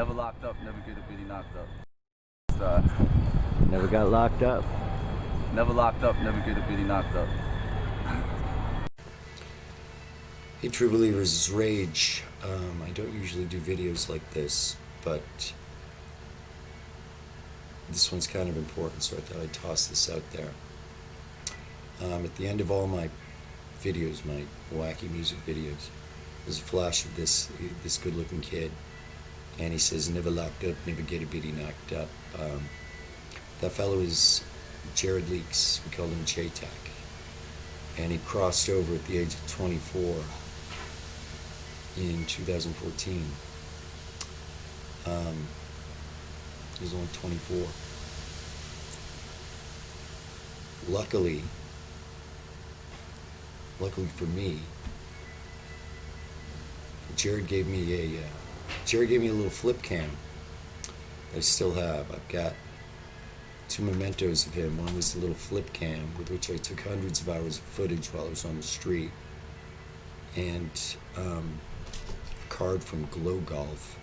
Never locked up, never get a bitty knocked up. Never got locked up. Never locked up, never get a bitty knocked up. Hey True Believers, it's Rage. I don't usually do videos like this, but this one's kind of important, so I thought I'd toss this out there. At the end of all my videos, my wacky music videos, there's a flash of this good-looking kid, and he says, "Never locked up, never get a bitty knocked up." That fellow is Jarryd Leeks. We called him J-Tac, and he crossed over at the age of 24 in 2014. He was only 24. Luckily for me, Jarryd gave me a little flip cam that I still have. I've got two mementos of him. One was the little flip cam with which I took hundreds of hours of footage while I was on the street, and a card from Glow Golf,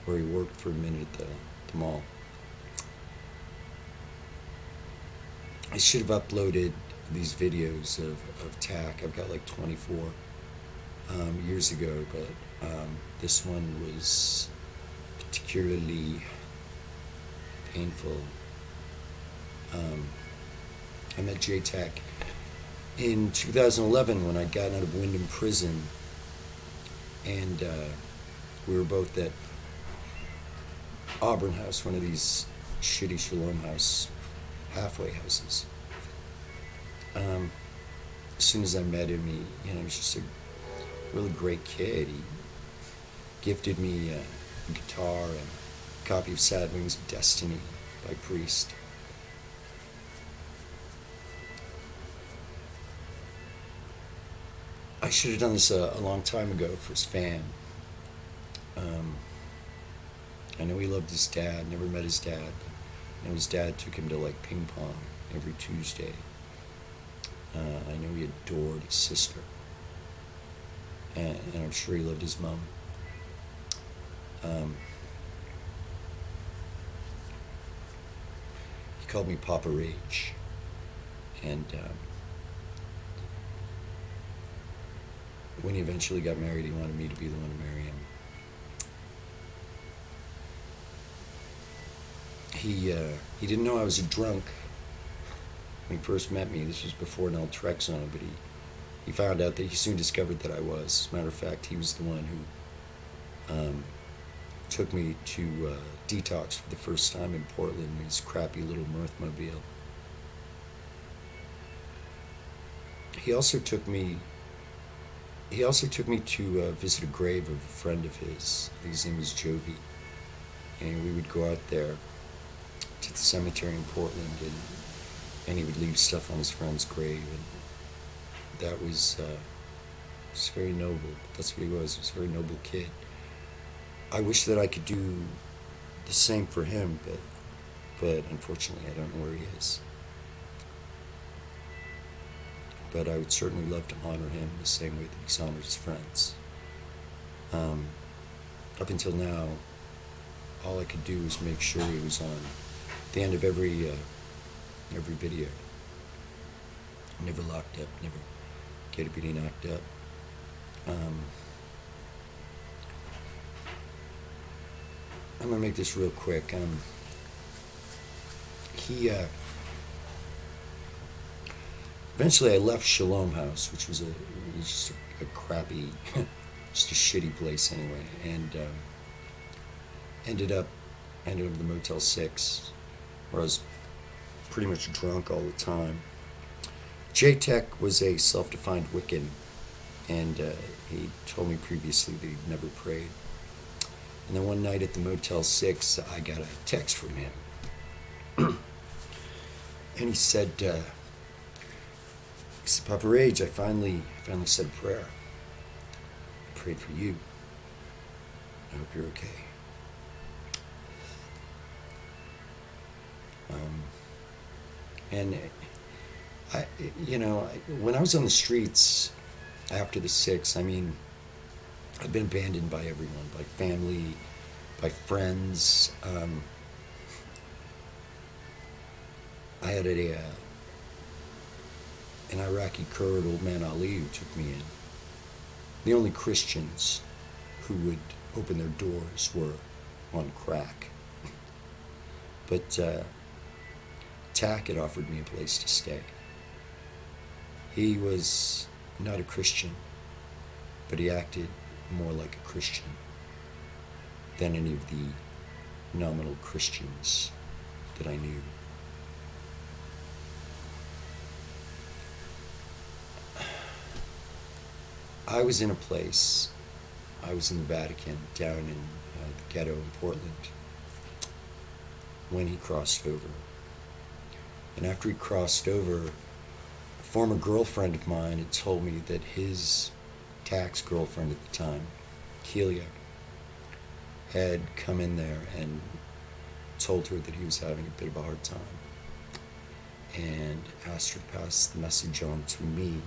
where he worked for a minute at the mall. I should have uploaded these videos of Tac. I've got like 24 years ago, but this one was particularly painful. I met J-Tac in 2011 when I'd gotten out of Wyndham Prison, and we were both at Auburn House, one of these shitty Shalom House halfway houses. As soon as I met him, he was just a really great kid. He gifted me a guitar and a copy of Sad Wings of Destiny by Priest. I should have done this a long time ago for his fan. I know he loved his dad, never met his dad. But his dad took him to like ping pong every Tuesday. I know he adored his sister. And I'm sure he loved his mom. He called me Papa Rage. And when he eventually got married, he wanted me to be the one to marry him. He didn't know I was a drunk when he first met me. This was before naltrexone, but he found out that he soon discovered that I was. As a matter of fact, he was the one who took me to detox for the first time in Portland in his crappy little Mirthmobile. He also took me to visit a grave of a friend of his. I think his name was Jovi, and we would go out there to the cemetery in Portland, and he would leave stuff on his friend's grave, and that was very noble. That's what he was. He was a very noble kid. I wish that I could do the same for him, but unfortunately I don't know where he is. But I would certainly love to honor him the same way that he's honored his friends. Up until now, all I could do was make sure he was on the end of every video. Never locked up, never get a bitty knocked up. I'm gonna make this real quick. Eventually I left Shalom House, which was just a crappy, just a shitty place anyway, and ended up at the Motel 6, where I was pretty much drunk all the time. J-Tac was a self-defined Wiccan, and he told me previously that he'd never prayed. And then one night at the Motel 6, I got a text from him. And he said, "Papa Rage, I finally said a prayer. I prayed for you. I hope you're okay." And when I was on the streets after the 6, I'd been abandoned by everyone, by family, by friends. I had an Iraqi Kurd, old man Ali, who took me in. The only Christians who would open their doors were on crack. But Tack had offered me a place to stay. He was not a Christian, but he acted more like a Christian than any of the nominal Christians that I knew. I was in a place, I was in the Vatican, down in the ghetto in Portland, when he crossed over. And after he crossed over, a former girlfriend of mine had told me that his tax girlfriend at the time, Kelia, had come in there and told her that he was having a bit of a hard time and asked her to pass the message on to me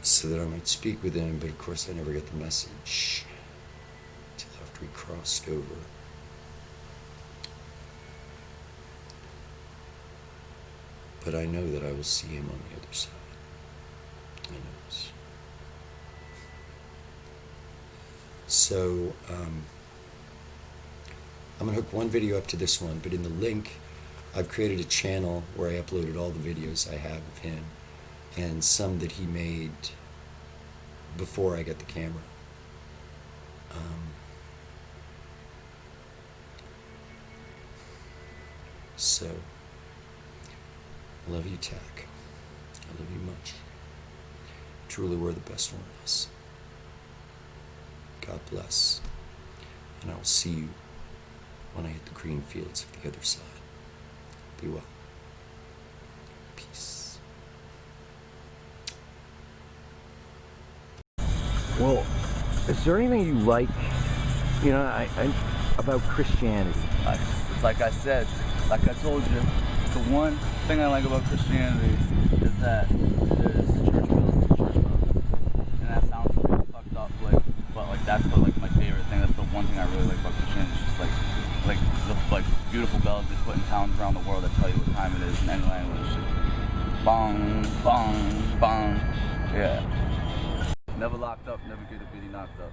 so that I might speak with him. But of course I never got the message until after he crossed over. But I know that I will see him on the other side. I know this. So, I'm going to hook one video up to this one, but in the link, I've created a channel where I uploaded all the videos I have of him and some that he made before I got the camera. So, I love you, Tack. I love you much. Truly, we're the best one of us. God bless. And I will see you when I hit the green fields of the other side. Be well. Peace. Well, is there anything you like, about Christianity? It's like I said, like I told you, the one thing I like about Christianity is that there's church bills. And that sounds really fucked up, but that's my favorite thing. That's the one thing I really like about Christianity. It's just the beautiful bells they put in towns around the world that tell you what time it is in any language. Bong, bong, bong. Yeah. Never locked up, never get a bitty knocked up.